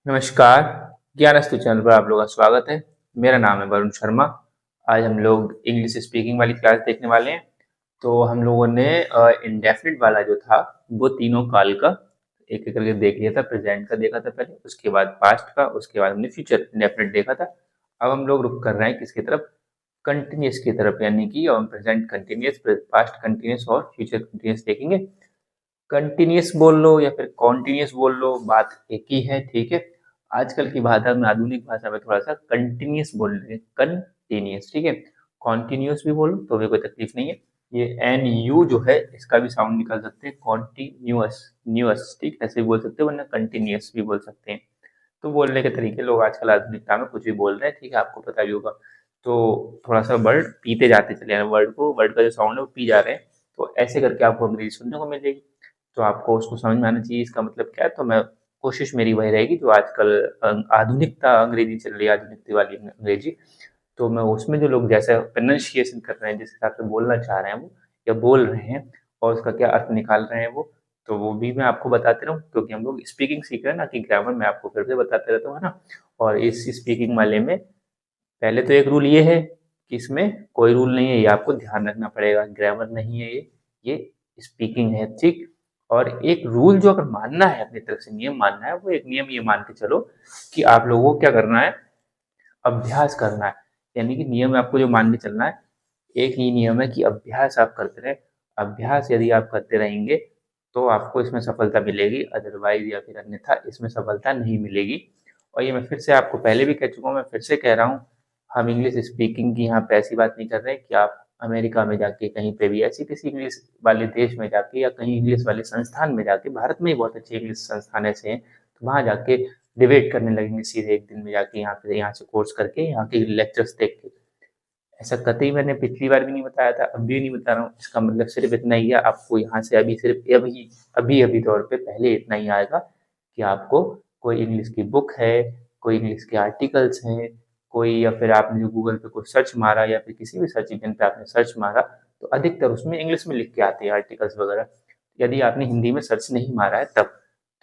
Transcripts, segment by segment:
नमस्कार, ज्ञानस्तु चैनल पर आप लोगों का स्वागत है। मेरा नाम है वरुण शर्मा। आज हम लोग इंग्लिश स्पीकिंग वाली क्लास देखने वाले हैं। तो हम लोगों ने इंडेफिनिट वाला जो था वो तीनों काल का एक-एक करके देख लिया था। प्रेजेंट का देखा था पहले, उसके बाद पास्ट का, उसके बाद हमने फ्यूचर इंडेफिनिट देखा था। अब हम लोग रुख कर रहे हैं किसकी तरफ? कंटिन्यूअस की तरफ, यानी कि अब हम प्रेजेंट कंटिन्यूअस, पास्ट कंटिन्यूअस और फ्यूचर कंटिन्यूअस देखेंगे। कंटिन्यूअस बोल लो या फिर कॉन्टिन्यूअस बोल लो, बात एक ही है, ठीक है। आजकल की भाषा में, आधुनिक भाषा में थोड़ा सा कंटिन्यूअस बोल रहे हैं, कंटिन्यूअस, ठीक है। कॉन्टिन्यूअस भी बोलो तो भी कोई तकलीफ नहीं है। ये एन यू जो है इसका भी साउंड निकाल सकते हैं, कॉन्टिन्यूअस, न्यूअस, ठीक, ऐसे भी बोल सकते हैं, वरना कंटिन्यूअस भी बोल सकते हैं। तो बोलने के तरीके लोग आजकल आधुनिकता में कुछ भी बोल रहे हैं, ठीक है, आपको पता भी होगा। तो थोड़ा सा वर्ड पीते जाते चले हैं, वर्ड का जो साउंड है वो पी जा रहे हैं। तो ऐसे करके आपको अंग्रेजी सुनने को मिलेगी। तो आपको उसको समझ में आना चाहिए इसका मतलब क्या है। तो मैं कोशिश मेरी वही रहेगी जो आजकल आधुनिकता अंग्रेजी चल रही है, आधुनिकता वाली अंग्रेजी। तो मैं उसमें जो लोग जैसा प्रोनाउंसिएशन कर रहे हैं, जिस हिसाब से बोलना चाह रहे हैं वो, या बोल रहे हैं, और उसका क्या अर्थ निकाल रहे हैं वो, तो वो भी मैं आपको बताते रहूँ, क्योंकि हम लोग स्पीकिंग सीख रहे हैं ना, कि ग्रामर मैं आपको फिर से बताते रहता हूँ, है ना। और इस स्पीकिंग वाले में पहले तो एक रूल ये है कि इसमें कोई रूल नहीं है, ये आपको ध्यान रखना पड़ेगा। ग्रामर नहीं है ये स्पीकिंग है, ठीक। और एक रूल जो अगर मानना है, अपनी तरफ से नियम मानना है, वो एक नियम ये मान के चलो कि आप लोगों को क्या करना है, अभ्यास करना है। यानी कि नियम आपको जो मान के चलना है, एक ही नियम है कि अभ्यास आप करते रहें। अभ्यास यदि आप करते रहेंगे तो आपको इसमें सफलता मिलेगी, अदरवाइज या फिर अन्यथा इसमें सफलता नहीं मिलेगी। और ये मैं फिर से आपको पहले भी कह चुका हूँ, मैं फिर से कह रहा हूँ, हम इंग्लिश स्पीकिंग की यहाँ पे ऐसी बात नहीं कर रहे हैं कि आप अमेरिका में जाके, कहीं पे भी ऐसी किसी इंग्लिश वाले देश में जाके, या कहीं इंग्लिश वाले संस्थान में जाके, भारत में ही बहुत अच्छे इंग्लिश संस्थान ऐसे हैं, तो वहाँ जाके डिबेट करने लगेंगे सीधे एक दिन में जाके, यहाँ से कोर्स करके, यहाँ के लेक्चर्स देख के। ऐसा कतई मैंने पिछली बार भी नहीं बताया था, अब भी नहीं बता रहा हूँ। इसका मतलब सिर्फ इतना ही है, आपको यहाँ से अभी सिर्फ अभी तौर पे पहले इतना ही आएगा कि आपको कोई इंग्लिश की बुक है, कोई इंग्लिश के आर्टिकल्स हैं, कोई, या फिर आपने जो गूगल पे कोई सर्च मारा, या फिर किसी भी सर्च इंजन पे आपने सर्च मारा, तो अधिकतर उसमें इंग्लिश में लिख के आते हैं आर्टिकल्स वगैरह। यदि आपने हिंदी में सर्च नहीं मारा है तब,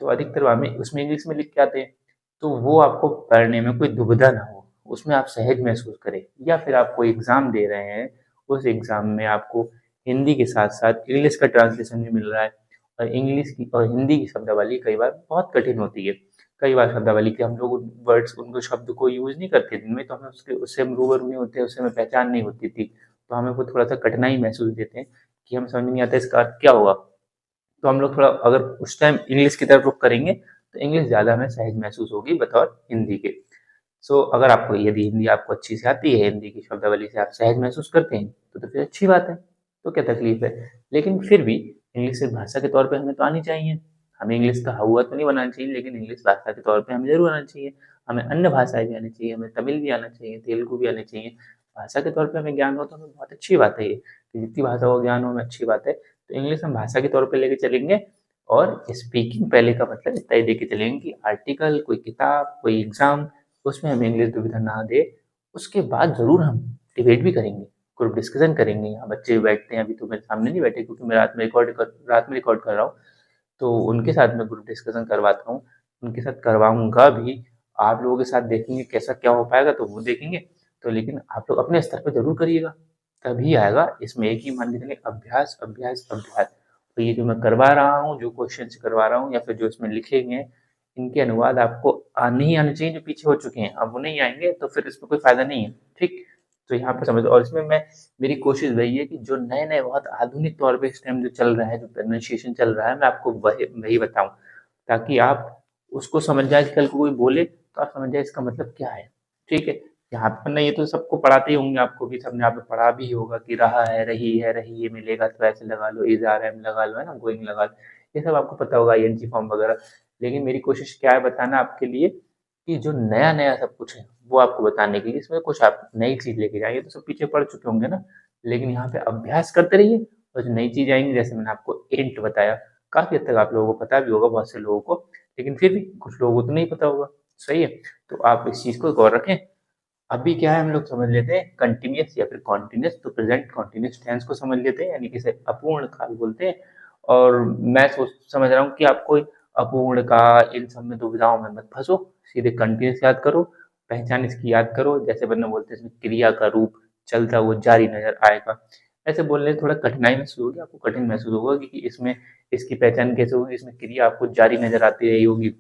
तो अधिकतर हमें उसमें इंग्लिश में लिख के आते हैं। तो वो आपको पढ़ने में कोई दुविधा ना हो, उसमें आप सहज महसूस करें। या फिर आप कोई एग्ज़ाम दे रहे हैं, उस एग्ज़ाम में आपको हिंदी के साथ-साथ इंग्लिश का ट्रांसलेशन भी मिल रहा है, और इंग्लिश की और हिंदी की शब्दावली कई बार बहुत कठिन होती है। कई बार शब्दावली के हम लोग उन वर्ड्स, उनको शब्द को यूज़ नहीं करते दिन में, तो हमें उससे हम रूबरू नहीं होते, उससे हमें पहचान नहीं होती थी। तो हमें वो थोड़ा-सा कठिनाई महसूस देते हैं कि हमें समझ में नहीं आता इसका अर्थ क्या होगा। तो हम लोग थोड़ा अगर उस टाइम इंग्लिश की तरफ रुख करेंगे, तो इंग्लिश ज़्यादा हमें सहज महसूस होगी बतौर हिंदी के। अगर आपको, यदि हिंदी आपको अच्छी से आती है, हिंदी की शब्दावली से आप सहज महसूस करते हैं, तो फिर अच्छी बात है, तो क्या तकलीफ है। लेकिन फिर भी इंग्लिश सिर्फ भाषा के तौर पे हमें तो आनी चाहिए। हमें इंग्लिश का हौवा तो नहीं बनाना चाहिए, लेकिन इंग्लिश भाषा के तौर पे हमें ज़रूर आना चाहिए। हमें अन्य भाषाएँ भी आनी चाहिए, हमें तमिल भी आना चाहिए, तेलुगु भी आनी चाहिए। भाषा के तौर पे हमें ज्ञान हो तो हमें बहुत अच्छी बात है ये, कि जितनी भाषा का ज्ञान हो हमें अच्छी बात है। तो इंग्लिश हम भाषा के तौर पे लेके चलेंगे, और स्पीकिंग पहले का मतलब इतना ही देके चलेंगे कि आर्टिकल, कोई किताब, कोई एग्ज़ाम, उसमें हमें इंग्लिश दुविधा ना दे। उसके बाद ज़रूर हम डिबेट भी करेंगे, ग्रुप डिस्कशन करेंगे। यहाँ बच्चे भी बैठते हैं, अभी तो मेरे सामने नहीं बैठे क्योंकि मैं रात में रिकॉर्ड कर रहा हूँ, तो उनके साथ मैं ग्रुप डिस्कशन करवाता हूँ, उनके साथ करवाऊँगा भी। आप लोगों के साथ देखेंगे कैसा क्या हो पाएगा, तो वो देखेंगे। तो लेकिन आप लोग अपने स्तर पे ज़रूर करिएगा, तभी आएगा। इसमें एक ही मान के चलिए, अभ्यास, अभ्यास, अभ्यास। तो ये जो मैं करवा रहा हूँ, जो क्वेश्चंस करवा रहा हूँ, या फिर जो इसमें लिखे गए हैं, इनके अनुवाद आपको आने ही आने चाहिए, जो पीछे हो चुके हैं। अब वो नहीं आएँगे तो फिर इसमें कोई फ़ायदा नहीं है, ठीक? तो यहाँ पे समझ लो। और इसमें मेरी कोशिश वही है कि जो नए-नए बहुत आधुनिक तौर पे इस टाइम जो चल रहा है, जो प्रोनाउंसिएशन चल रहा है, मैं आपको वही वही बताऊँ, ताकि आप उसको समझ जाएँ कि कल को कोई बोले तो आप समझ जाएँ इसका मतलब क्या है, ठीक है? यहाँ पे वरना ये तो सबको पढ़ाते ही होंगे, आपको भी सबने आपने पढ़ा भी होगा कि रहा है, रही है, रही, ये मिलेगा तो ऐसे लगा लो, इज़ आर एम लगा लो, है ना, गोइंग लगा लो। ये सब आपको पता होगा, आईएनजी फॉर्म वगैरह। लेकिन मेरी कोशिश क्या है बताना आपके लिए, कि जो नया-नया सब कुछ है, वो आपको बताने के लिए। इसमें कुछ आप नई चीज़ लेके जाइए, तो सब पीछे पड़ चुके होंगे ना। लेकिन यहाँ पे अभ्यास करते रहिए, और जो नई चीज़ आएँगी, जैसे मैंने आपको एंट बताया, काफ़ी हद तक आप लोगों को पता भी होगा, बहुत से लोगों को, लेकिन फिर भी कुछ लोगों को तो नहीं पता होगा, सही है? तो आप इस चीज़ को गौर रखें। अभी क्या है, हम लोग समझ लेते हैं कंटीन्यूअस या फिर कॉन्टिन्यूअस, तो प्रेजेंट कॉन्टिन्यूअस टेंस को समझ लेते हैं, यानी कि इसे अपूर्ण काल बोलते हैं। और मैं समझ रहा हूँ कि आपको अपूर्ण का, इन सब में दुविधाओं में मत फंसो, सीधे कंटिन्यूस याद करो, पहचान इसकी याद करो। जैसे वरना बोलते हैं इसमें क्रिया का रूप चलता वो जारी नजर आएगा। ऐसे बोलने से थोड़ा कठिनाई महसूस होगी, आपको कठिन महसूस होगा कि इसमें इसकी पहचान कैसे होगी, इसमें क्रिया आपको जारी नजर आती रही होगी,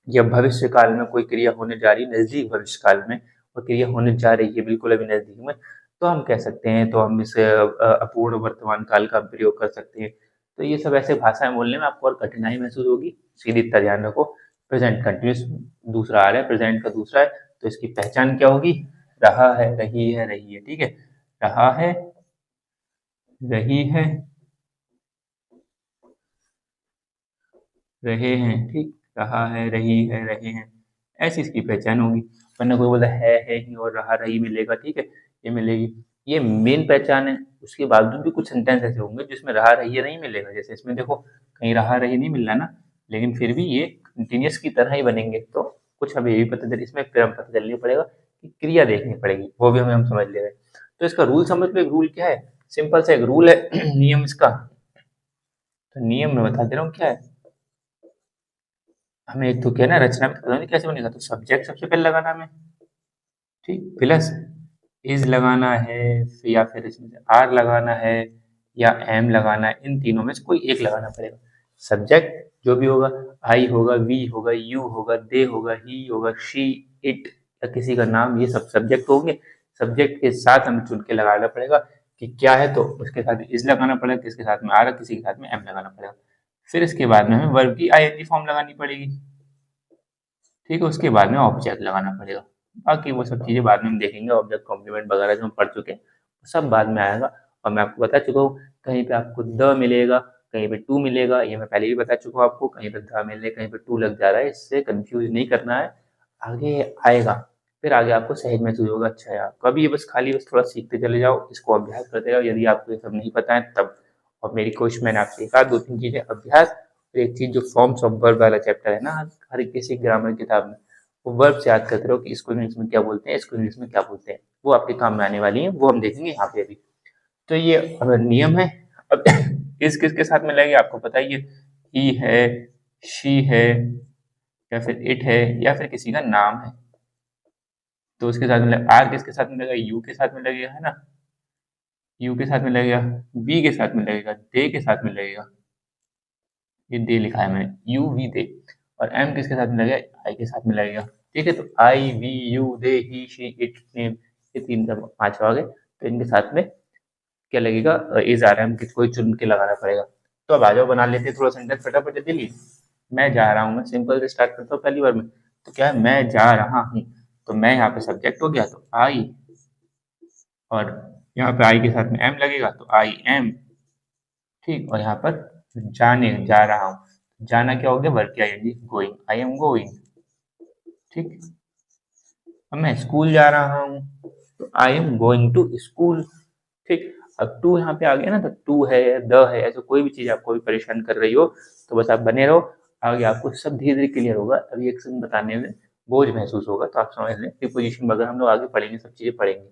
या भविष्य काल में कोई क्रिया होने जा रही है, नजदीक भविष्य काल में और क्रिया होने जा रही है बिल्कुल अभी नजदीक में, तो हम कह सकते हैं, तो हम इसे अपूर्ण वर्तमान काल का प्रयोग कर सकते हैं। तो ये सब ऐसे भाषाएं बोलने में आपको और कठिनाई महसूस होगी, सीधी इतना ध्यान रखो। प्रेजेंट कंटिन्यूस दूसरा आ रहा है, प्रेजेंट का दूसरा है, तो इसकी पहचान क्या होगी, रहा है, रही है, रही है, ठीक है, रहा है, रही है, रहे हैं, ठीक, रहा है, रही है, रहे हैं, ऐसी इसकी पहचान होगी। वरना कोई बोला है ही और रहा रही मिलेगा, ठीक है, ये मिलेगी, ये मेन पहचान है। उसके बावजूद भी कुछ सेंटेंस ऐसे होंगे जिसमें रहा रही नहीं मिलेगा, जैसे इसमें देखो कहीं रहा रही नहीं मिल रहा ना, लेकिन फिर भी ये कंटिन्यूस की तरह ही बनेंगे। तो कुछ हमें ये भी पता चल, इसमें फिर हम पता चलनी पड़ेगा कि क्रिया देखनी पड़ेगी, वो भी हमें हम समझ ले रहे हैं। तो इसका रूल समझ लो, एक रूल क्या है, सिंपल सा एक रूल है नियम इसका। तो नियम में बता दे रहा हूँ क्या है। हमें एक तो क्या है ना, रचना में पता नहीं कैसे बनेगा, तो सब्जेक्ट सबसे पहले लगाना हमें, ठीक, प्लस इज लगाना है, या फिर इसमें से आर लगाना है या एम लगाना है, इन तीनों में से कोई एक लगाना पड़ेगा। सब्जेक्ट जो भी होगा, आई होगा, वी होगा, यू होगा, दे होगा, ही होगा, शी, इट, या किसी का नाम, ये सब सब्जेक्ट होंगे। सब्जेक्ट के साथ हमें चुन के लगाना पड़ेगा कि क्या है, तो उसके साथ इज लगाना पड़ेगा, किसके साथ में आर, किसी के साथ में एम लगाना पड़ेगा। फिर इसके बाद में हमें वर्ब की आईएनजी फॉर्म लगानी पड़ेगी, ठीक है, उसके बाद में ऑब्जेक्ट लगाना पड़ेगा। बाकी वो सब चीज़ें बाद में हम देखेंगे, ऑब्जेक्ट कॉम्प्लीमेंट वगैरह जो हम पढ़ चुके हैं वो सब बाद में आएगा। और मैं आपको बता चुका हूँ, कहीं पे आपको द मिलेगा, कहीं पे टू मिलेगा, ये मैं पहले भी बता चुका हूँ आपको, कहीं पे द मिले, कहीं पे टू लग जा रहा है, इससे कंफ्यूज नहीं करना है, आगे आएगा। फिर आगे आपको सहज महसूस होगा, अच्छा यार कभी ये बस खाली बस थोड़ा सीखते चले जाओ, इसको अभ्यास करते जाओ, यदि आपको ये सब नहीं पता है तब। और मेरी कोशिश, मैंने आपसे एक आध दो तीन चीज़ें अभ्यास, और एक चीज़ जो फॉर्म्स ऑफ वर्ब वाला चैप्टर है ना हर किसी ग्रामर किताब में, वो वर्ब से याद करते रहो कि इसको इंग्लिश में क्या बोलते हैं, इसको इंग्लिश में क्या बोलते हैं, वो आपके काम में आने वाली है, वो हम देखेंगे यहाँ पे अभी। तो ये हमारा नियम है। अब किस किस के साथ में लगेगा आपको पता ही है, ही है, शी है, या फिर इट है, या फिर किसी का नाम है, तो उसके साथ में आर किसके साथ में लगेगा, यू के साथ में लगेगा, है ना, यू के साथ में लगेगा, बी के साथ में लगेगा, दे के साथ में लगेगा, ये दे लिखा है मैंने, यू वी दे। और एम किसके साथ में लगेगा, आई के साथ में लगेगा, ठीक है। तो I, we, you, they, he, she, it, name, ये तीन जब पांच आ गए, तो इनके साथ में क्या लगेगा, इज आ रहा है, हम किसको ही चुन के लगाना पड़ेगा। तो अब आ जाओ बना लेते हैं थोड़ा सेंटेंस फटाफट जल्दी। मैं जा रहा हूँ, मैं सिंपल से स्टार्ट करता हूँ पहली बार में। तो क्या है, मैं जा रहा हूँ, तो मैं यहाँ पे सब्जेक्ट हो गया, तो आई, और यहाँ पे आई के साथ में एम लगेगा, तो आई एम, ठीक। और यहाँ पर जाने, जा रहा हूँ, जाना क्या हो गया, वर्ब की ING, going, I am going, ठीक। अब मैं स्कूल जा रहा हूँ, तो I am going to school, ठीक। अब टू यहाँ पे आ गया ना, तो टू है, द है, ऐसे कोई भी चीज आपको भी परेशान कर रही हो तो बस आप बने रहो, आगे आपको सब धीरे धीरे क्लियर होगा। अभी एक सेकंड बताने में बोझ महसूस होगा, तो आप समझ लें प्रीपोजिशन वगैरह हम लोग आगे पढ़ेंगे, सब चीजें पढ़ेंगे।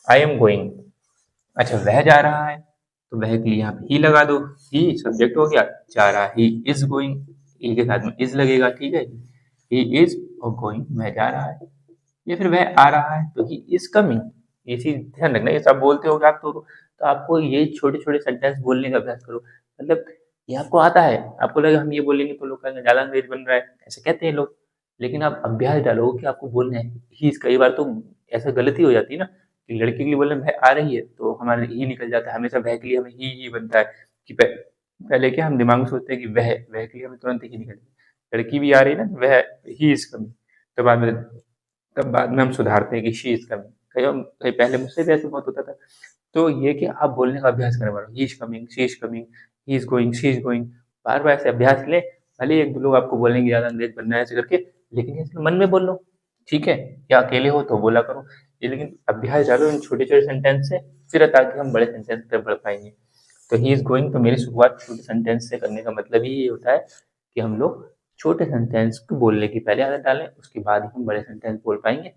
आई एम गोइंग, अच्छा वह जा रहा है, तो वह के लिए यहाँ पे ही लगा दो, ही सब्जेक्ट हो गया, जा रहा, ही इज गोइंग, ही के साथ में इज लगेगा, ठीक है, ही इज, और गोइंग वह जा रहा है, या फिर वह आ रहा है, तो ही इज कमिंग। ये चीज ध्यान रखना, ये सब बोलते हो आप तो आपको ये छोटे छोटे सेंटेंस बोलने का अभ्यास करो। मतलब ये आपको आता है, आपको लगे हम ये बोलेंगे तो लोग कहेंगे ज्यादा अंग्रेज बन रहा है, ऐसे कहते हैं लोग, लेकिन आप अभ्यास डालो कि आपको बोलना है ही। कई बार तो ऐसा गलती हो जाती है ना कि लड़के के लिए बोलने वह आ रही है तो हमारे ही निकल जाता है, हमेशा वह के लिए हमें ही बनता है कि पहले क्या हम दिमाग में सोचते हैं कि वह के लिए हमें तुरंत ही निकल जाता है। लड़की भी आ रही है ना, वह ही इज कमिंग, तो बाद में हम सुधारते हैं कि शी इज कमिंग। कहीं पहले मुझसे भी ऐसा बहुत होता था। तो ये कि आप बोलने का अभ्यास करें, बार he is coming, she is coming, he is going, she is going, बार बार ऐसे अभ्यास लें। भले ही एक दो लोग आपको बोलेंगे ज्यादा अंग्रेज बनना है ऐसे करके, लेकिन ऐसे मन में बोल लो, ठीक है, या अकेले हो तो बोला करो ये, लेकिन अभ्यास डालो इन छोटे छोटे सेंटेंस से, फिर ताकि हम बड़े सेंटेंस तक बढ़ पाएंगे। तो ही इज गोइंग, तो मेरी शुरुआत छोटे सेंटेंस से करने का मतलब ही ये होता है कि हम लोग छोटे सेंटेंस को बोलने की पहले आदत डालें, उसके बाद ही हम बड़े सेंटेंस बोल पाएंगे।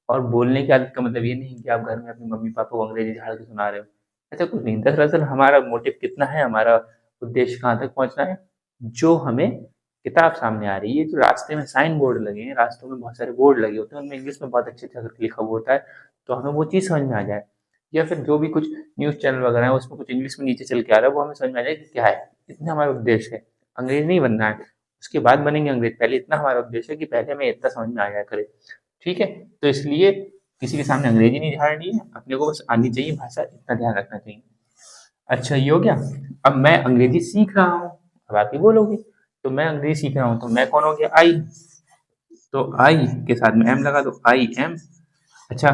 और बोलने की आदत का मतलब ये नहीं कि आप घर में अपने मम्मी पापा को अंग्रेजी झाड़ के सुना रहे हो, ऐसा कुछ नहीं। दरअसल हमारा मोटिव कितना है, हमारा उद्देश्य कहाँ तक पहुंचना है, जो हमें किताब सामने आ रही है, जो रास्ते में साइन बोर्ड लगे हैं, रास्तों में बहुत सारे बोर्ड लगे होते हैं, उनमें इंग्लिश में बहुत अच्छे अच्छे करके लिखा हुआ होता है, तो हमें वो चीज़ समझ में आ जाए। या फिर जो भी कुछ न्यूज़ चैनल वगैरह है, उसमें कुछ इंग्लिश में नीचे चल के आ रहा है, वो हमें समझ में आ जाए कि क्या है। इतना हमारा उद्देश्य है। अंग्रेज नहीं बनना है, उसके बाद बनेंगे अंग्रेज, पहले इतना हमारा उद्देश्य है कि पहले हमें इतना समझ में आ जाया करे। ठीक है, तो इसलिए किसी के सामने अंग्रेजी नहीं झाड़नी है, अपने को बस आनी चाहिए भाषा, इतना ध्यान रखना चाहिए। अच्छा, ये हो गया। अब मैं अंग्रेजी सीख रहा हूँ, अब आप ही बोलोगे, तो मैं अंग्रेजी सीख रहा हूँ, तो मैं कौन हो गया? आई। तो आई के साथ में एम लगा दो, आई एम। अच्छा,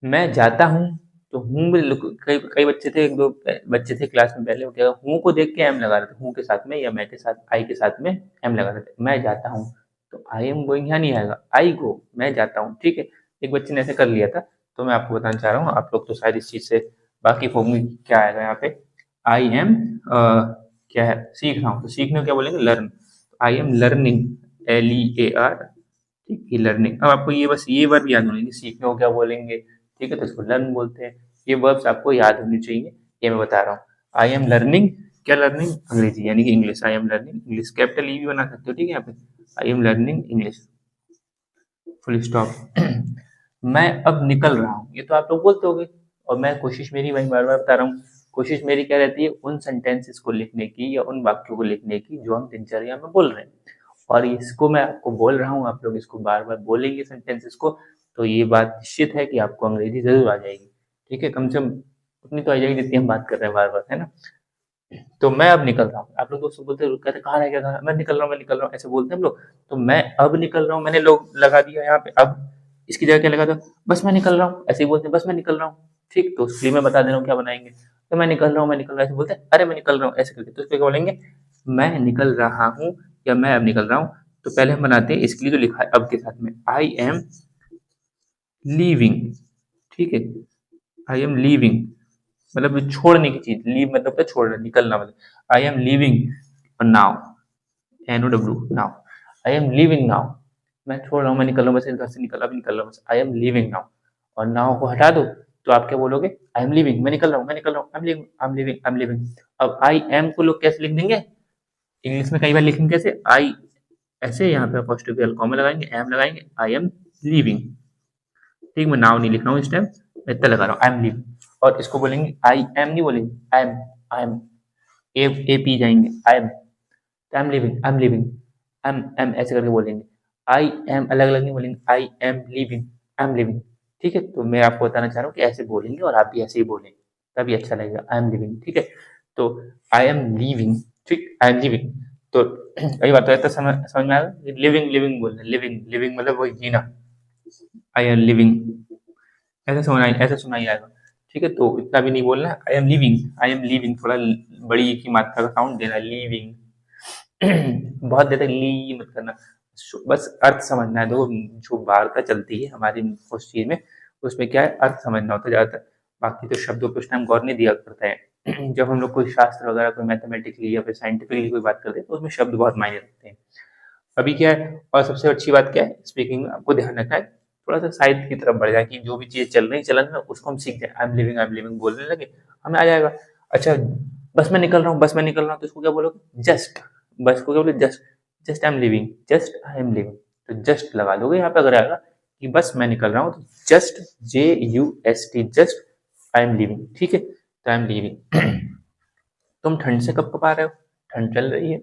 मैं जाता हूँ, तो हूँ में कई कई बच्चे थे, एक दो बच्चे थे क्लास में पहले, वो क्या हूँ को देख के एम लगा रहे थे, हूँ के साथ में या मैं के साथ, आई के साथ में एम लगा रहे थे। मैं जाता हूँ, तो आई एम गोइंग यहाँ नहीं आएगा, आई गो, मैं जाता हूँ। ठीक है, एक बच्चे ने ऐसे कर लिया था, तो मैं आपको बताना चाह रहा हूँ, आप लोग तो शायद इस चीज़ से वाकिफ होंगे कि क्या आएगा यहाँ पे। आई एम क्या है, सीख रहा हूँ, तो सीखने को क्या बोलेंगे? Learn. I am learning, LEAR। ठीक है, लर्निंग। अब आपको ये बस ये वर्ब याद होने चाहिए, सीखने को क्या बोलेंगे, ठीक है, तो इसको लर्न बोलते हैं। ये वर्ब्स आपको याद होनी चाहिए, ये मैं बता रहा हूँ। आई एम लर्निंग, क्या लर्निंग? अंग्रेजी यानी कि English. I am learning English, capital E भी बना सकते हो, ठीक है, यहाँ पे I am learning English, full stop. मैं अब निकल रहा हूँ, ये तो आप लोग बोलते होगे, और मैं कोशिश मेरी, वही बार बार बता रहा हूँ, कोशिश मेरी क्या रहती है? उन सेंटेंसेस को लिखने की या उन वाक्यों को लिखने की जो हम दिनचर्या में बोल रहे हैं, और इसको मैं आपको बोल रहा हूँ, आप लोग इसको बार बार बोलेंगे सेंटेंसेस को, तो ये बात निश्चित है कि आपको अंग्रेजी जरूर आ जाएगी। ठीक है, कम से कम उतनी तो आ जाएगी जितनी हम बात कर रहे हैं बार बार, है ना। तो मैं अब निकल रहा हूँ, आप लोग दोस्तों बोलते हैं, कहते कहाँ रह गया, कहाँ? मैं निकल रहा हूँ, मैं निकल रहा हूँ, ऐसे बोलते हैं हम लोग। तो मैं अब निकल रहा हूँ, मैंने लोग लगा दिया यहाँ पे अब, इसकी जगह क्या लगा दो? बस मैं निकल रहा हूँ, ऐसे ही बोलते हैं, बस मैं निकल रहा हूँ। ठीक, तो इसलिए मैं बता दे रहा हूँ क्या बनाएंगे, तो मैं निकल रहा हूँ, मैं निकल रहा हूँ, ऐसे बोलते हैं, अरे मैं निकल रहा हूँ, ऐसे करके, तो इसको क्या बोलेंगे? मैं निकल रहा हूँ या मैं अब निकल रहा हूँ। तो पहले हम बनाते हैं इसके लिए जो लिखा है अब के साथ में, आई एम लीविंग। ठीक है, आई एम लीविंग मतलब छोड़ने की चीज, लीव मतलब क्या? छोड़ना, निकलना मतलब। I am leaving now, NOW now, I am leaving now, मैं छोड़ रहा हूँ, मैं निकल रहा हूँ, बस घर से निकल, अभी निकल रहा हूँ, बस आई एम लीविंग नाउ। और नाउ को हटा दो, तो आप क्या बोलोगे? आई एम लीविंग, मैं निकल रहा हूँ, मैं निकल रहा हूँ, I am leaving, I am leaving, I am leaving. अब आई एम को लोग कैसे लिख देंगे? इंग्लिश में कई बार लिखेंगे कैसे? आई ऐसे, यहाँ पे अपोस्ट्रोफी एल कॉमा लगाएंगे, एम लगाएंगे, आई एम लीविंग। ठीक, मैं नाउ नहीं लिख रहा हूँ इस टाइम, मैं इतना लगा रहा हूँ, आई एम लिविंग। और इसको बोलेंगे आई एम नहीं बोलेंगे, आई एम, ए पी जाएंगे, I am, I am living, I am living, am ऐसे करके बोलेंगे। आई एम अलग अलग नहीं बोलेंगे, I am living, I am living. ठीक है, तो मैं आपको बताना चाह रहा हूँ कि ऐसे बोलेंगे और आप भी ऐसे ही बोलेंगे, तभी अच्छा लगेगा, आई एम लिविंग। ठीक है, तो आई एम लिविंग, ठीक, आई एम लिविंग। तो वही बात है, तो समझ समझ में आया, लिविंग लिविंग बोलना, लिविंग लिविंग मतलब वही जीना, आई एम लिविंग, ऐसा सुना ही आएगा। ठीक है, तो इतना भी नहीं बोलना, आई am living, I am living, थोड़ा बड़ी की मात्रा का साउंड देना, लिविंग। बहुत देर तक ली मत करना, बस अर्थ समझना है। देखो, जो वार्ता चलती है हमारी उस चीज में, उसमें क्या है, अर्थ समझना होता है ज्यादातर, बाकी तो शब्दों पर उस टाइम गौर नहीं दिया करते हैं। जब हम लोग कोई शास्त्र वगैरह, कोई मैथमेटिकली या फिर साइंटिफिकली कोई बात करते हैं, तो उसमें शब्द बहुत मायने रखते हैं। अभी क्या है, और सबसे अच्छी बात क्या है स्पीकिंग में, आपको ध्यान रखना है, थोड़ा सा साहित्य की तरफ बढ़ जाए, कि जो भी चीज़ चल रही है चलन में, उसको हम सीख जाए। आई एम लिविंग बोलने लगे, हमें आ जाएगा। अच्छा, बस मैं निकल रहा हूँ, बस मैं निकल रहा हूँ, तो इसको क्या बोलोगे? जस्ट। बस को क्या बोले? Just, just I am living, just I am living. तो जस्ट लगा दोगे यहाँ पे, अगर आएगा कि बस मैं निकल रहा हूँ, तो just, JUST, just I am living. ठीक है, तो आई एम लिविंग। तुम ठंड से कब कपा रहे हो? ठंड चल रही है,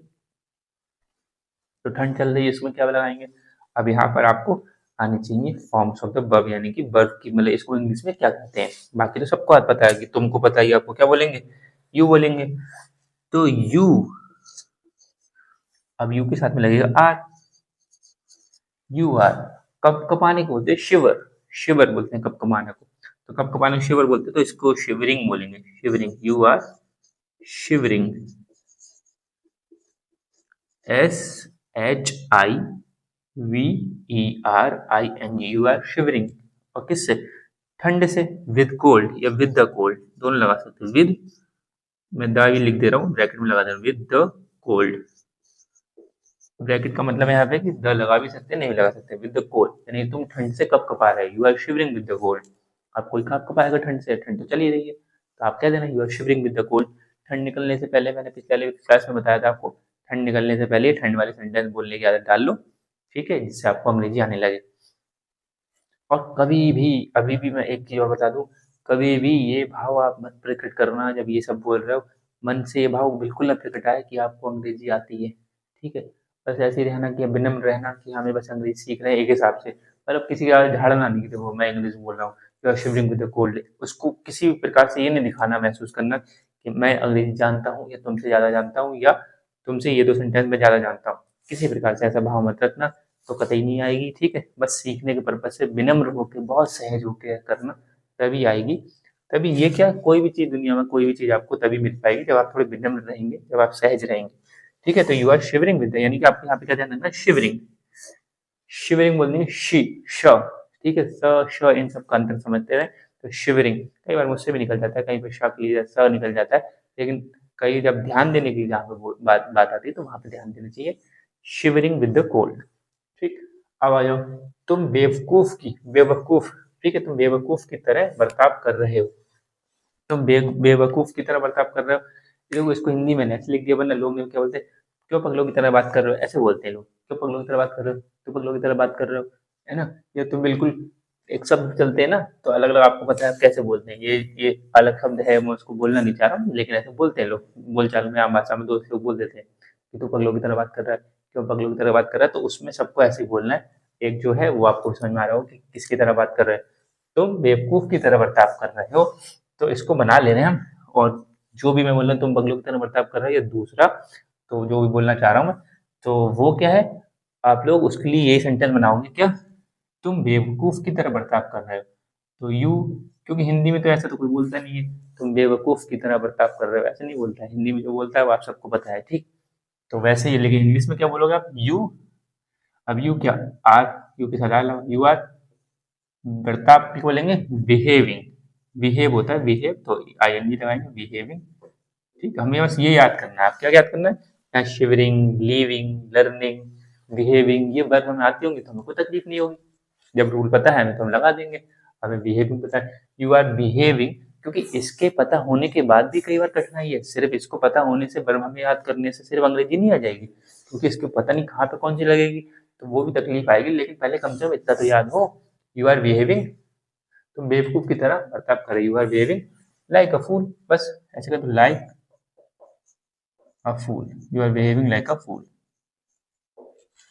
तो ठंड चल रही है, इसमें क्या लगाएंगे? अब यहाँ पर आपको आनी चाहिए फॉर्म्स ऑफ द वर्ब, यानी कि वर्ब की, मतलब इसको इंग्लिश में क्या कहते हैं। बाकी तो सबको पता है, कि तुमको पता ही, आपको क्या बोलेंगे? यू बोलेंगे। तो यू, अब यू के साथ में लगेगा आर, यू आर। कब कपाने को बोलते हैं? शिवर, शिवर बोलते हैं कब कपाने को, तो कब कपाने को शिवर बोलते हैं, तो इसको शिवरिंग बोलेंगे, shivering, you are shivering, SHIVERING, you are shivering. और किससे? ठंड से, विद कोल्ड या विद द कोल्ड, दोनों लगा सकते हैं। विद, मैं द भी लिख दे रहा हूँ, ब्रैकेट में लगा दे रहा हूँ, विद द कोल्ड। ब्रैकेट का मतलब यहाँ पे कि द लगा भी सकते हैं, नहीं भी लगा सकते, विद द कोल्ड, यानी तुम ठंड से कब कपा रहे हो, you are shivering with the cold. आप कोई कब कपाएगा ठंड से? ठंड तो चली रही है, तो आप क्या देना, you are shivering with the cold. ठंड निकलने से पहले, मैंने पिछले क्लास में बताया था आपको ठंड निकलने से पहले ठंड वाले सेंटेंस बोलने की आदत डाल लो, ठीक है, जिससे आपको अंग्रेजी आने लगे। और कभी भी, अभी भी मैं एक चीज़ और बता दूँ, कभी भी ये भाव आप मत प्रकट करना जब ये सब बोल रहे हो, मन से ये भाव बिल्कुल ना प्रकटाएँ कि आपको अंग्रेज़ी आती है, ठीक है? बस ऐसे ही रहना कि विनम्र रहना कि हमें बस अंग्रेज़ी सीख रहे हैं एक हिसाब से, मतलब किसी का झाड़ना नहीं कि देखो मैं इंग्लिश बोल रहा हूँ, you are shivering with the cold, उसको किसी भी प्रकार से ये नहीं दिखाना, महसूस करना कि मैं अंग्रेज़ी जानता हूँ या तुमसे ज़्यादा जानता हूँ या तुमसे ये 2 सेंटेंस मैं ज़्यादा जानता हूँ। किसी प्रकार से ऐसा भाव मत रखना, तो कतई नहीं आएगी, ठीक है? बस सीखने के पर्पज़ से विनम्र होके, बहुत सहज होके करना, तभी आएगी। तभी ये क्या, कोई भी चीज़ दुनिया में, कोई भी चीज़ आपको तभी मिल पाएगी जब आप थोड़े विनम्र रहेंगे, जब आप सहज रहेंगे, ठीक है? तो you are shivering with the, यानी कि आपको यहाँ पे क्या ध्यान रखना है, शिवरिंग। शिवरिंग बोल देंगे शी, श, ठीक है? स, श इन सब का अंतर समझते हैं। तो शिवरिंग कई बार मुझसे भी निकल जाता है, कहीं पे श के लिए स निकल जाता है, लेकिन कहीं जब ध्यान देने की जहाँ पे बात बात आती है तो वहाँ पे ध्यान देना चाहिए। शिवरिंग विद द कोल्ड, ठीक। अब आ जाओ, तुम बेवकूफ, ठीक है, तुम बेवकूफ की तरह बर्ताव कर रहे हो। तुम बेवकूफ की तरह बर्ताव कर रहे हो, लोग इसको हिंदी में ऐसे लिख दिया, वरना लोग क्या बोलते हैं, क्यों पगलों की तरह बात कर रहे हो, ऐसे बोलते हैं लोग, क्यों पगलों की तरह बात कर रहे हो, क्यों पगलों की तरह बात कर रहे हो, है ना? ये तुम बिल्कुल एक शब्द चलते हैं ना, तो अलग अलग आपको पता है आप कैसे बोलते हैं, ये अलग शब्द है, मैं उसको बोलना नहीं चाह रहा हूँ, लेकिन ऐसे बोलते हैं लोग, बोलचाल में आम भाषा में दोस्त लोग बोल देते हैं कि तू पगलों की तरह बात कर रहा है, क्यों पगलों की तरह बात कर रहा है, तो उसमें सबको ऐसे ही बोलना है। एक जो है वो आपको समझ में आ रहा हो कि किसकी तरह बात कर रहे हैं, तुम बेवकूफ की तरह बर्ताव कर रहे हो, तो इसको बना ले रहे हैं हम। और जो भी मैं बोल रहा हूँ तुम बगलों की तरह बर्ताव कर रहे हो, ये दूसरा, तो जो भी बोलना चाह रहा हूँ मैं, तो वो क्या है, आप लोग उसके लिए यही सेंटेंस बनाओगे, क्या, तुम बेवकूफ की तरह बर्ताव कर रहे हो। तो यू, क्योंकि हिंदी में तो ऐसा तो कोई बोलता नहीं है, तुम बेवकूफ की तरह बर्ताव कर रहे हो, ऐसे नहीं बोलता है, हिंदी में जो बोलता है वो आप सबको पता है, ठीक। तो वैसे ही, लेकिन इंग्लिश में क्या बोलोगे आप, यू। अब यू क्या, आर, यू के साथ आर, यू आर, बर्ताव भी बोलेंगे बिहेविंग, बिहेव होता है बिहेव, तो आईएनजी लगाएंगे बिहेविंग, ठीक। हमें बस ये याद करना है, आप क्या याद करना है, शिवरिंग, लीविंग, लर्निंग, बिहेविंग, ये वर्ब हमें आती होंगी तो हमें कोई तकलीफ नहीं होगी, जब रूल पता है हमें तो हम लगा देंगे। हमें बिहेविंग पता है, यू आर बिहेविंग, क्योंकि इसके पता होने के बाद भी कई बार कठिनाई है, सिर्फ इसको पता होने से, वर्ब हमें याद करने से सिर्फ अंग्रेजी नहीं आ जाएगी, क्योंकि इसको पता नहीं कहाँ पे कौन सी लगेगी, तो वो भी तकलीफ आएगी, लेकिन पहले कम से कम इतना तो याद हो, यू आर बिहेविंग, तुम बेवकूफ की तरह बर्ताव कर रही, you are behaving like a fool, बस ऐसे कर दो, like a fool, you are behaving like a fool,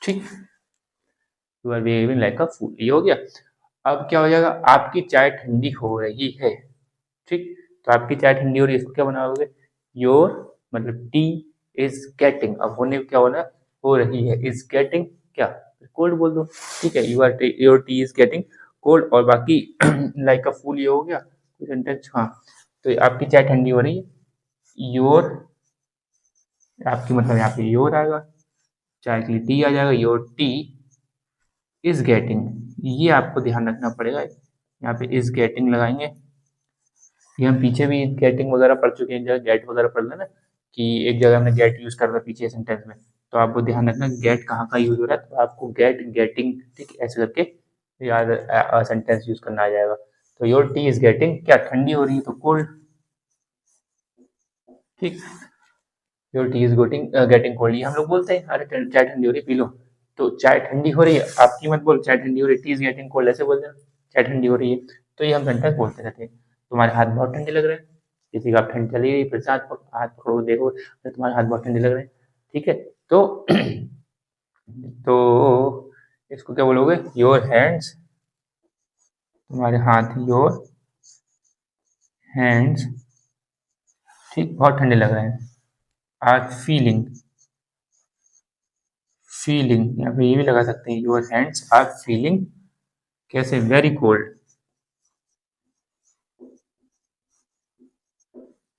ठीक, you are behaving like a fool, ये हो गया। अब क्या हो जाएगा, आपकी चाय ठंडी हो रही है, ठीक। तो आपकी चाय ठंडी हो रही है, इसको क्या बनाओगे, योर, मतलब टी इज गेटिंग, अब होने क्या होना, हो रही है, इज गेटिंग क्या, कोल्ड बोल दो, ठीक है, your T is getting cold, और बाकी लाइक अ फूल ये हो गया सेंटेंस, हाँ। तो आपकी चाय ठंडी हो रही है, योर, आपकी मतलब यहाँ पे योर आएगा, चाय के लिए टी आ जाएगा, योर टी इज गेटिंग, ये आपको ध्यान रखना पड़ेगा, यहाँ पे इज गेटिंग लगाएंगे, ये हम पीछे भी गेटिंग वगैरह पढ़ चुके हैं, जगह गेट वगैरह पढ़ लेना, कि एक जगह हमने गेट यूज कर रहा पीछे सेंटेंस में, तो आपको ध्यान रखना गेट कहाँ का यूज हो रहा है, तो आपको गेट, गेटिंग, ठीक, ऐसे करके याद सेंटेंस यूज करना आ जाएगा। तो योर टी इज गेटिंग क्या, ठंडी हो रही है, तो कोल्ड, ठीक, your T is getting getting cold, ये हम लोग बोलते हैं, अरे चाय ठंडी हो रही है पी लो, तो चाय ठंडी हो रही है, आपकी मत बोल चाय ठंडी हो रही है, टी इज गेटिंग कोल्ड ऐसे बोल देना, चाय ठंडी हो रही है, तो ये हम सेंटेंस बोलते रहते हैं। तुम्हारे हाथ बहुत ठंडे लग रहे हैं, किसी का ठंड चली गई, फिर से हाथ पकड़ो देखो तो तुम्हारे हाथ बहुत ठंडे लग रहे हैं, ठीक है। तो तो इसको क्या बोलोगे, योर हैंड्स, तुम्हारे हाथ, योर हैंड्स, ठीक, बहुत ठंडे लग रहे हैं, आर फीलिंग, फीलिंग यहाँ पे ये भी लगा सकते हैं, योर हैंड्स आर फीलिंग कैसे, वेरी कोल्ड,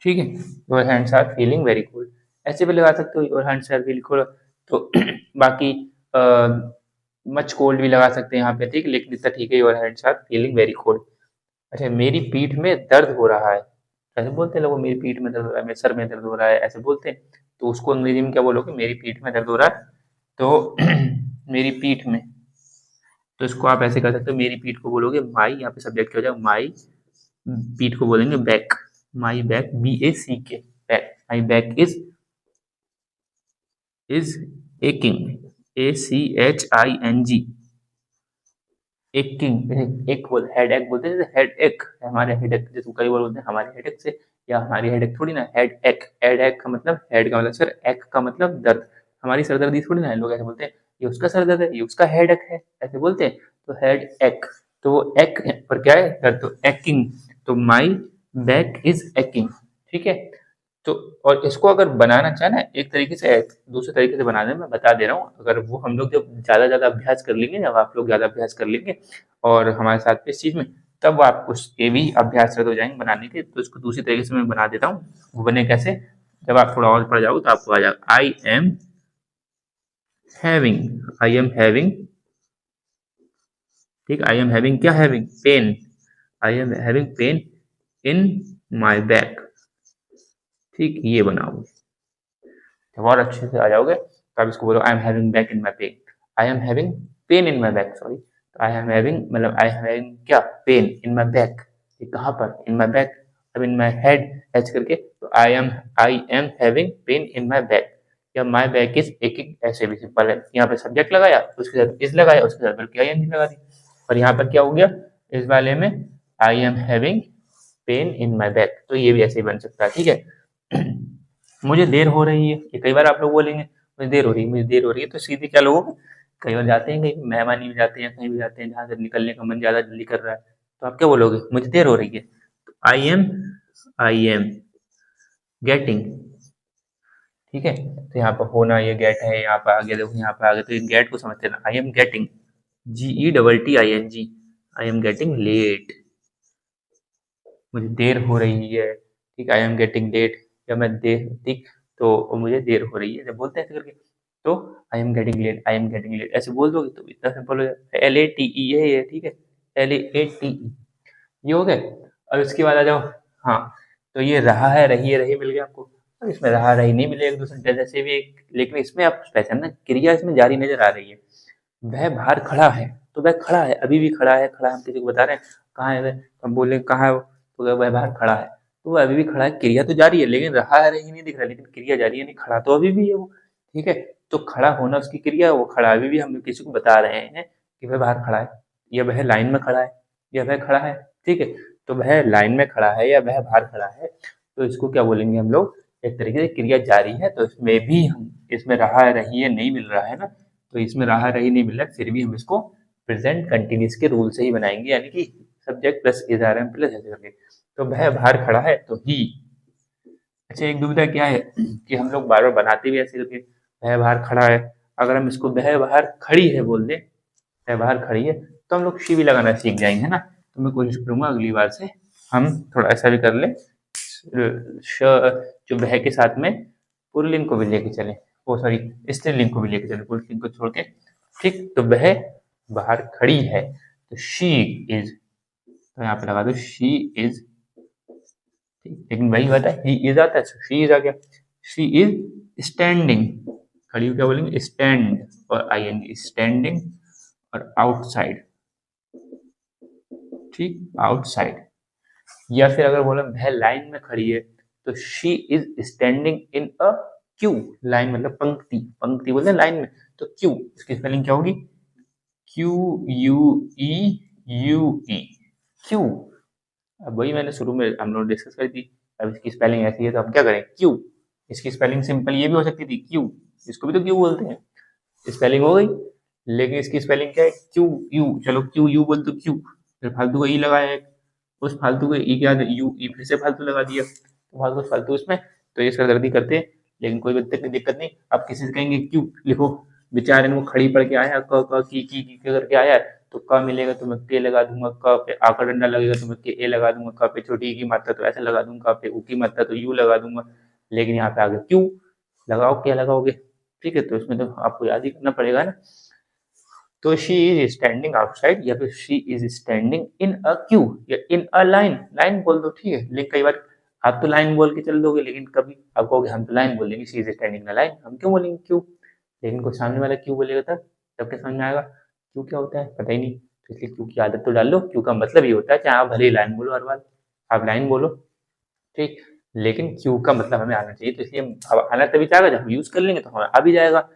ठीक है, your hands are feeling very cold, ऐसे भी लगा सकते हो, your hands are feeling cold, तो बाकी मच कोल्ड भी लगा सकते हैं यहाँ पे, ठीक, लेकिन इतना ठीक है, your hands are feeling very cold. अच्छा, मेरी पीठ में दर्द हो रहा है, ऐसे बोलते हैं लोग, मेरी पीठ में दर्द हो रहा है, मेरे सर में दर्द हो रहा है, ऐसे बोलते हैं, तो उसको अंग्रेजी में क्या बोलोगे, मेरी पीठ में दर्द हो रहा है, तो मेरी पीठ में, तो इसको आप ऐसे कर सकते हो, मेरी पीठ को बोलोगे माई, यहाँ पे सब्जेक्ट क्या हो जाएगा, माई, पीठ को बोलेंगे back, my back, BACK, back, my back is is aching, ACHING, aching, ache बोल हेड एक बोलते हैं, जैसे हेड एक हमारे हेड एक, जैसे कई बार बोलते हैं हमारे हेड एक से, या हमारी हेड एक थोड़ी ना, हेड एक का मतलब, हेड का मतलब सर, एक का मतलब दर्द, हमारी सरदर्दी थोड़ी ना है, लोग ऐसे बोलते हैं ये उसका सर दर्द है, ये उसका हेड एक है, ऐसे बोलते हैं। तो हेड एक, तो वो एक पर क्या है दर्द, तो एकिंग, तो माई बैक इज एकिंग, ठीक है। तो और इसको अगर बनाना चाहे ना एक तरीके से, दूसरे तरीके से बनाने में बता दे रहा हूँ, अगर वो हम लोग जब ज़्यादा ज़्यादा अभ्यास कर लेंगे, जब आप लोग ज़्यादा अभ्यास कर लेंगे और हमारे साथ पे इस चीज़ में, तब आप उसके भी अभ्यासरत हो जाएंगे बनाने के। तो इसको दूसरी तरीके से मैं बना देता हूँ, वो बने कैसे, जब आप थोड़ा और पढ़ जाओगे तो आपको आ जाएगा। आई एम हैविंग, ठीक, आई एम हैविंग क्या, having pain, I am having pain in my back, ठीक, ये बनाओ। जब और अच्छे से आ जाओगे तो आप इसको बोलो, I am having back in my pain, I am having pain in my back, sorry, तो आई एम हैविंग मतलब आई एम हैविंग क्या, पेन इन माई बैक, ये कहाँ पर, इन माई बैक, अब इन माई हेड एच करके, तो I am having pain in my back, या माई बैक इज एकिंग, ऐसे भी सिंपल है। यहाँ पे सब्जेक्ट लगाया, उसके साथ इज लगाया, उसके साथ बल्कि आई एन लगा दी, और यहाँ पर क्या हो गया इस वाले में, आई am having pain in my back, तो ये भी ऐसे ही बन सकता है, ठीक है। मुझे देर हो रही है, ये कई बार आप लोग बोलेंगे मुझे देर हो रही है, मुझे देर हो रही है, तो सीधे क्या लोग कई बार जाते हैं कहीं मेहमानी में जाते हैं, कहीं भी जाते हैं जहाँ से निकलने का मन ज़्यादा जल्दी कर रहा है, तो आप क्या बोलोगे, मुझे देर हो रही है, तो आई एम गेटिंग, ठीक है। तो यहाँ पर होना ये गेट है, यहाँ पर आगे देखो, यहाँ पर आगे, तो ये गेट को समझते हैं, I am getting, GETTING, I am getting late, मुझे देर हो रही है, ठीक, आई एम गेटिंग लेट, या मैं देर, ठीक, तो मुझे देर हो रही है, जब बोलते हैं ऐसे करके, तो I am getting late, I am getting late ऐसे बोल दोगे तो इतना सिंपल हो जाए, LATE है ये, ठीक है, LATE, ये हो गए। अब इसके बाद आ जाओ, हाँ, तो ये रहा है, रही है, रही मिल गया आपको। अब इसमें रहा रही नहीं मिले एक दूसरे सेंटेंस ऐसे भी एक, लेकिन इसमें आप पहचानना क्रिया इसमें जारी नजर आ रही है। वह बाहर खड़ा है, तो वह खड़ा है, अभी भी खड़ा है, खड़ा है, हम किसी को बता रहे हैं कहाँ है वह, हम बोले कहाँ है वो, तो वह बाहर खड़ा है, तो वह अभी भी खड़ा है, क्रिया तो जारी है, लेकिन रहा है रही नहीं दिख रहा, लेकिन क्रिया जारी है, नहीं खड़ा तो अभी भी है वो, ठीक है। तो खड़ा होना उसकी क्रिया है, वो खड़ा अभी भी हम किसी को बता रहे हैं कि वह बाहर खड़ा है, या वह लाइन में खड़ा है, या वह खड़ा है, ठीक है। तो वह लाइन में खड़ा है या वह बाहर खड़ा है, तो इसको क्या बोलेंगे हम लोग, एक तरीके से क्रिया जारी है, तो इसमें भी हम, इसमें रहा रही है नहीं मिल रहा है ना, तो इसमें रहा रही नहीं मिल रहा, फिर भी हम इसको प्रेजेंट कंटिन्यूस के रूल से ही बनाएंगे, यानी कि subject plus is are am plus ऐसे करके। तो वह बाहर खड़ा है, तो ही, अच्छा एक दुविधा क्या है कि हम लोग बार बार बनाते भी ऐसे करके, वह बाहर खड़ा है, अगर हम इसको वह बाहर खड़ी है बोल दें, वह बाहर खड़ी है, तो हम लोग शी भी लगाना सीख जाएंगे, है ना। तो मैं कोशिश करूंगा अगली बार से हम थोड़ा ऐसा भी कर ले, जो वह के साथ में पुल्लिंग को भी लेके चले, वो सॉरी स्त्रीलिंग को भी लेके चले, पुल्लिंग को छोड़ के, ठीक, तो वह बाहर खड़ी है, तो शी इज, तो यहाँ पे लगा दो शी इज, ठीक, लेकिन वही बात है ही इज आता है, शी इज आ गया, शी इज स्टैंडिंग, खड़ी हो क्या बोलेंगे, स्टैंड, और ING स्टैंडिंग, और आउटसाइड, ठीक, आउटसाइड, या फिर अगर बोले वह लाइन में खड़ी है, तो she is standing in a Q, line मतलब पंक्ति, पंक्ति बोलते हैं लाइन में, तो क्यू, इसकी स्पेलिंग क्या होगी, QUEUE, क्यू। अब वही मैंने शुरू में हम लोग डिस्कस करी थी, अब इसकी स्पेलिंग ऐसी है तो हम क्या करें, क्यू, इसकी स्पेलिंग सिंपल ये भी हो सकती थी क्यू, इसको भी तो क्यू बोलते हैं, स्पेलिंग हो गई, लेकिन इसकी स्पेलिंग क्या है, QU, चलो QU बोल तो क्यू, फिर फालतू का ई लगाया है, उस फालतू के ई के बाद यू ई फिर से फालतू लगा दिया, तो फालतू फालतू इसमें, तो ये सरदर्दी करते हैं, लेकिन कोई दिक्कत नहीं, आप किसी से कहेंगे क्यों लिखो, बेचारे ने वो खड़ी पढ़ के आया, क की करके आया, तो क मिलेगा तो मैं के लगा दूंगा, क पे आ का डंडा लगेगा तो मैं के ए लगा दूंगा, क पे छोटी ई की मात्रा तो ऐसे लगा दूंगा, क पे ऊ की मात्रा तो यू लगा दूंगा, लेकिन यहाँ पे आगे क्यों लगाओ, क्या लगाओगे, ठीक है। तो इसमें तो आपको याद ही करना पड़ेगा ना। तो शी इज स्टैंडिंग आउटसाइड, या फिर she is standing in a Q, या इन अ लाइन, लाइन बोल दो, ठीक है, लेकिन कई बार आप तो लाइन बोल के चल दोगे, लेकिन कभी आप कहोगे हम तो लाइन बोल देंगे, she is standing in a line, हम क्यों बोलेंगे क्यू, लेकिन कोई सामने वाला क्यू बोलेगा तब क्या समझ में आएगा, क्यू क्या होता है पता ही नहीं, तो इसलिए क्यू की आदत तो डाल लो, क्यू का मतलब ये होता है चाहे आप भले ही लाइन बोलो हर बार, आप लाइन बोलो, ठीक। लेकिन क्यू का मतलब हमें आना चाहिए, तो इसलिए अब आना तभी जाएगा जब हम यूज़ कर लेंगे तो हमें आ भी जाएगा।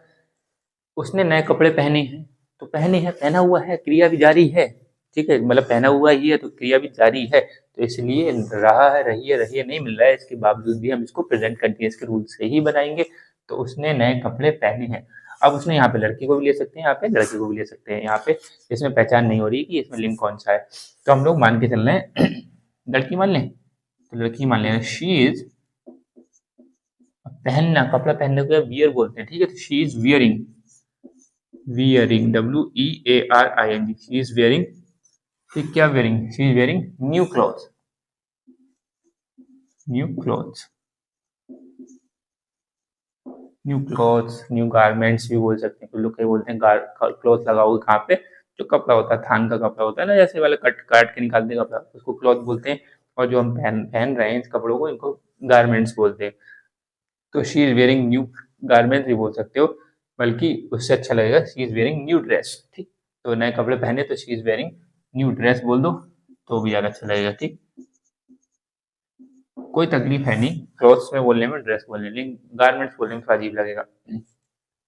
उसने नए कपड़े पहने हैं, तो पहने हैं, पहना हुआ है, क्रिया भी जारी है, ठीक है? मतलब पहना हुआ ही है तो क्रिया भी जारी है, तो इसलिए रहा है, रही है, रही है नहीं मिल रहा है, इसके बावजूद भी हम इसको प्रेजेंट कंटीन्यूअस के रूल से ही बनाएंगे। तो उसने नए कपड़े पहने हैं। अब उसने यहाँ पे लड़की को भी ले सकते हैं, यहाँ पे लड़के को भी ले सकते हैं, यहाँ पे इसमें पहचान नहीं हो रही कि इसमें लिंग कौन सा है, तो हम लोग मान के चल रहे हैं लड़की मान लें, तो लड़की मान लें शी इज, पहनना, कपड़ा पहनने को वियर बोलते हैं, ठीक है? तो she is wearing, wearing, WEARING, she is wearing, ठीक, क्या wearing? She is wearing new cloth, new cloth, new clothes, new garments भी बोल सकते हैं, कुछ लोग कहीं बोलते हैं क्लॉथ लगाओगे कहाँ पे, जो कपड़ा होता है, थान का कपड़ा होता है ना, जैसे वाले कट काट के निकालते हैं कपड़ा, उसको क्लॉथ बोलते हैं। और जो हम पहन पहन रहे हैं इस कपड़ों को, इनको गारमेंट्स बोलते हैं। तो she is wearing new garments भी बोल सकते हो, बल्कि उससे अच्छा लगेगा she is wearing new dress, ठीक? तो नए कपड़े पहने तो she is wearing new dress बोल दो, तो भी ज़्यादा अच्छा लगेगा, ठीक? कोई तकलीफ है नहीं क्लॉथ्स में बोलने में, ड्रेस बोलने में, लेकिन गारमेंट्स बोलने में थोड़ा अजीब लगेगा।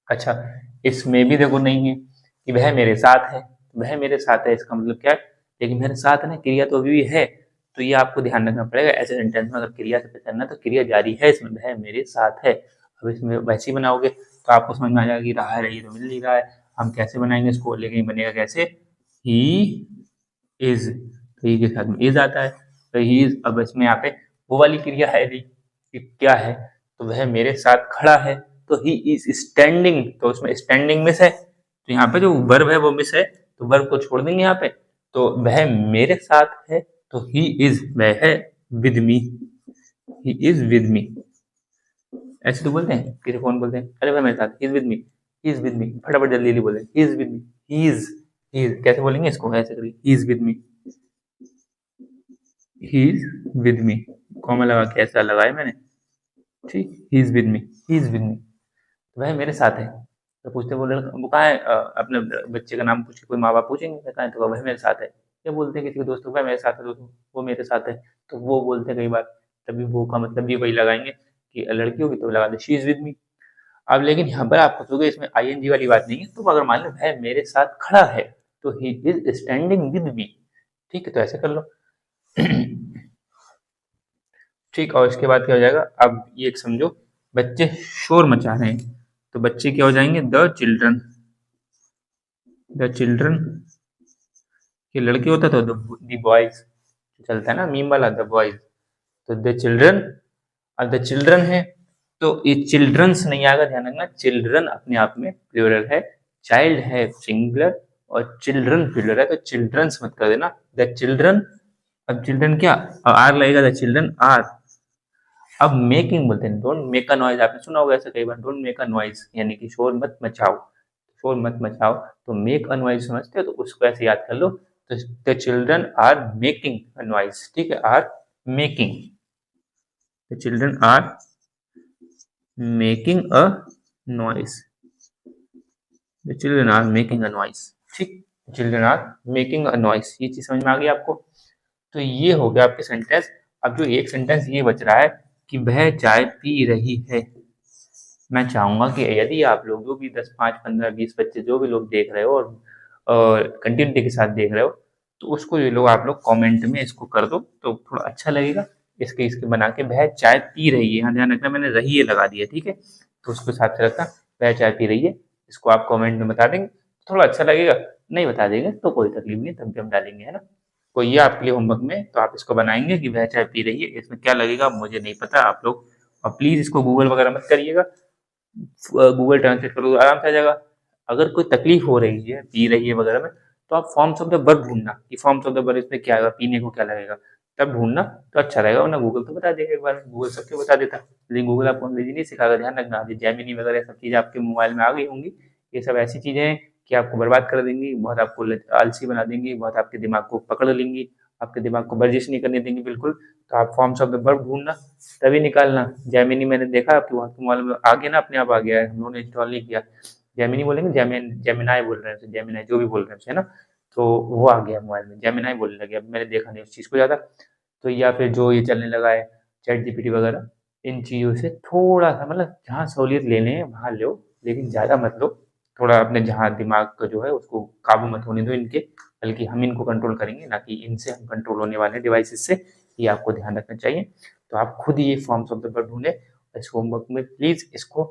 अच्छा, इसमें भी देखो नहीं है कि वह मेरे साथ है, वह मेरे साथ है इसका मतलब क्या है? लेकिन मेरे साथ है ना, क्रिया तो अभी भी है, तो ये आपको ध्यान रखना पड़ेगा ऐसे सेंटेंस में, अगर क्रिया से पहचानना तो क्रिया जारी है इसमें, वह मेरे साथ है। अब इसमें वैसे ही बनाओगे तो आपको समझ में आ जाएगा कि रहा है, रही तो मिल नहीं रहा है, हम कैसे बनाएंगे इसको, लेकिन बनेगा कैसे? ही इज, तो ही के साथ में इज आता है, तो ही इज। अब इसमें यहाँ पे वो वाली क्रिया है नहीं कि क्या है, तो वह मेरे साथ खड़ा है, तो ही इज स्टैंडिंग, तो उसमें स्टैंडिंग मिस है, तो यहाँ पे जो वर्ब है वो मिस है, तो वर्ब को छोड़ देंगे यहाँ पे, तो वह मेरे साथ है, तो ही इज, वह है with me, he is with me. ऐसे तो बोलते हैं, किसी कौन बोलते हैं, अरे भाई मेरे साथ, he is with me, he is with me, फटाफट जल्दी जल्दी बोले, he is with me, he is कैसे बोलेंगे इसको, ऐसे करिए, he is with me, he is with me, comma लगा के ऐसा लगाया मैंने, ठीक, he is with me, he is with me, वह मेरे साथ है। तो पूछते वो लड़का, वो कहाँ है, अपने बच्चे का नाम पूछ के कोई माँ बाप पूछेंगे कहाँ है, तो वह मेरे साथ है। क्या बोलते हैं किसी के दोस्तों को, वह मेरे साथ है दोस्तों, वो मेरे साथ है, तो वो बोलते हैं कई बार, तभी वो का मतलब भी वही लगाएंगे कि लड़की होगी तो लगा दे शी इज विद मी। अब लेकिन यहाँ पर आप पूछोगे इसमें आईएनजी वाली बात नहीं है, तो अगर मान लो वह मेरे साथ खड़ा है, तो he is standing with me, ठीक है? तो ऐसे कर लो ठीक, और इसके बाद क्या हो जाएगा, अब ये एक समझो, बच्चे शोर मचा रहे हैं, तो बच्चे क्या हो जाएंगे, द चिल्ड्रन, द चिल्ड्रन, ये लड़के होता तो द बॉयज, चलता है ना मीम वाला, द बॉयज, तो द चिल्ड्रन, अब द चिल्ड्रन है, तो ये चिल्ड्रंस नहीं आएगा, ध्यान रखना, चिल्ड्रन अपने आप में प्लूरल है, चाइल्ड है सिंगुलर, और चिल्ड्रन प्लूरल है, तो चिल्ड्रंस मत कर देना, द चिल्ड्रन। अब चिल्ड्रन क्या, आर लगेगा, द चिल्ड्रन आर। अब मेकिंग बोलते हैं, डोंट मेक अ नॉइज, आपने सुना होगा ऐसा कई बार, डोंट मेक अ नॉइज, यानी कि शोर मत मचाओ, शोर मत मचाओ, तो मेक अ नॉइज समझते हो, तो उसको ऐसे याद कर लो, तो the children are making a noise, ठीक है, are making, the children are making a noise, the children are making a noise, ठीक, children are making a noise, ये चीज समझ में आ गई आपको? तो ये हो गया आपके सेंटेंस। अब जो एक सेंटेंस ये बच रहा है कि वह चाय पी रही है, मैं चाहूंगा कि यदि आप लोग जो भी 10, 5, 15, 20 बच्चे जो भी लोग देख रहे हो और कंटिन्यूटी के साथ देख रहे हो, तो उसको ये लोग आप लोग कमेंट में इसको कर दो, तो थोड़ा अच्छा लगेगा। इसके इसके बना के, वह चाय पी रही है, यहाँ ध्यान रखना मैंने रही है लगा दिया, ठीक है? तो उसको साथ से रखना, वह चाय पी रही है, इसको आप कमेंट में बता देंगे, थोड़ा अच्छा लगेगा। नहीं बता देंगे तो कोई तकलीफ नहीं, तब भी हम डालेंगे, है ना? तो ये आपके लिए होमवर्क में, तो आप इसको बनाएंगे कि वह चाय पी रही है, इसमें क्या लगेगा मुझे नहीं पता, आप लोग और प्लीज इसको गूगल वगैरह मत करिएगा, गूगल ट्रांसलेट करो आराम से आ जाएगा। अगर कोई तकलीफ हो रही है, पी रही है वगैरह में, तो आप फॉर्म्स ऑफ द वर्ब ढूंढना कि फॉर्म्स ऑफ द वर्ब इसमें क्या आएगा, पीने को क्या लगेगा, तब ढूंढना तो अच्छा रहेगा, वरना गूगल तो बता देगा, एक बार गूगल सबके बता देता, लेकिन गूगल आपको अंग्रेजी नहीं सिखाएगा, ध्यान रखना। अभी जेमिनी वगैरह सब चीज़ें आपके मोबाइल में आ गई होंगी, ये सब ऐसी चीज़ें हैं कि आपको बर्बाद कर देंगी, बहुत आपको आलसी बना देंगी, बहुत आपके दिमाग को पकड़ लेंगी, आपके दिमाग को वर्जिश नहीं करने देंगी बिल्कुल। तो आप फॉर्म्स ऑफ द वर्ब ढूंढना, तभी निकालना। जेमिनी मैंने देखा आपके वहाँ के मोबाइल में आ गया ना, अपने आप आ गया है, हम लोगों ने इंस्टॉल नहीं किया। जेमिनी बोलेंगे, जेमिनाई बोल रहे हैं, जेमिनाई जो भी बोल रहे हैं, है ना? तो वो आ गया मोबाइल में, जेमिनाई बोलने लगे, अब मैंने देखा नहीं उस चीज़ को ज़्यादा। तो या फिर जो ये चलने लगा है चैट जीपीटी वगैरह इन चीज़ों से थोड़ा-सा मतलब जहाँ सहूलियत लेनी है वहाँ लो, लेकिन ज़्यादा मत लो। थोड़ा अपने जहाँ दिमाग का जो है उसको काबू मत होने दो इनके, बल्कि हम इनको कंट्रोल करेंगे, ना कि इनसे हम कंट्रोल होने वाले हैं डिवाइसेज़ से, ये आपको ध्यान रखना चाहिए। तो आप खुद ये फॉर्म्स ऑफ द वर्ब ढूँढें, इस होमवर्क में प्लीज़ इसको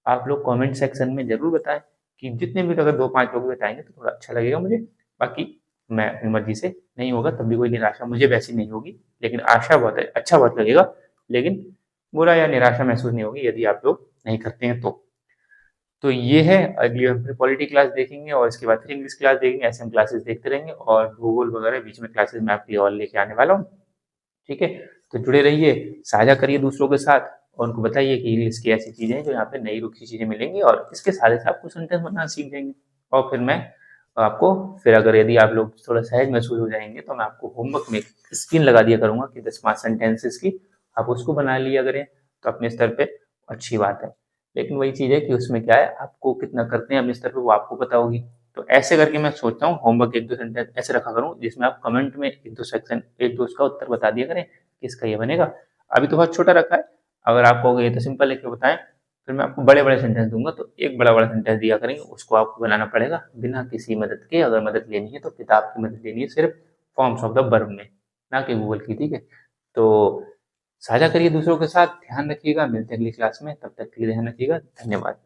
आप लोग कमेंट सेक्शन में ज़रूर बताएँ कि जितने भी अगर 2-5 लोग भी बताएँगे तो थोड़ा अच्छा लगेगा मुझे। बाकी मैं अपनी मर्ज़ी से नहीं होगा तब भी कोई निराशा मुझे वैसी नहीं होगी, लेकिन आशा बहुत है, अच्छा बहुत लगेगा, लेकिन बुरा या निराशा महसूस नहीं होगी यदि आप लोग नहीं करते हैं तो। तो ये है, अगली हम फिर पॉलिटी क्लास देखेंगे और इसके बाद फिर इंग्लिश क्लास देखेंगे, ऐसे हम क्लासेस देखते रहेंगे और भूगोल वगैरह बीच में क्लासेस मैं आपके लिए और लेके आने वाला हूँ। ठीक है? तो जुड़े रहिए, साझा करिए दूसरों के साथ और उनको बताइए कि इंग्लिश की ऐसी चीज़ें हैं जो यहाँ पे नई रुखी चीज़ें मिलेंगी और इसके साथ ही साथ कुछ सेंटेंस बनाना सीख जाएँगे। और फिर मैं आपको फिर अगर यदि आप लोग थोड़ा सहज महसूस हो जाएँगे तो मैं आपको होमवर्क में स्क्रीन लगा दिया करूँगा कि 10 5 सेंटेंसेस की, आप उसको बना लिया करें, तो अपने स्तर पे अच्छी बात है। लेकिन वही चीज़ है कि उसमें क्या है, आपको कितना करते हैं अपने स्तर पे वो आपको पता होगी। तो ऐसे करके मैं सोचता हूँ होमवर्क 1-2 सेंटेंस ऐसे रखा करूँ जिसमें आप कमेंट में 1-2 सेक्शन 1-2 उसका उत्तर बता दिया करें कि इसका ये बनेगा। अभी तो बहुत छोटा रखा है, अगर आप कहोगे ये तो सिंपल है, क्यों बताएँ? फिर मैं आपको बड़े-बड़े सेंटेंस दूँगा तो एक बड़ा-बड़ा सेंटेंस दिया करेंगे, उसको आपको बनाना पड़ेगा बिना किसी मदद के। अगर मदद लेनी है तो किताब की मदद लेनी है सिर्फ़ फॉर्म्स ऑफ द वर्ब में, ना कि गूगल की, ठीक है? तो साझा करिए दूसरों के साथ, ध्यान रखिएगा, मिलते हैं अगली क्लास में, तब तक के लिए ध्यान रखिएगा, धन्यवाद।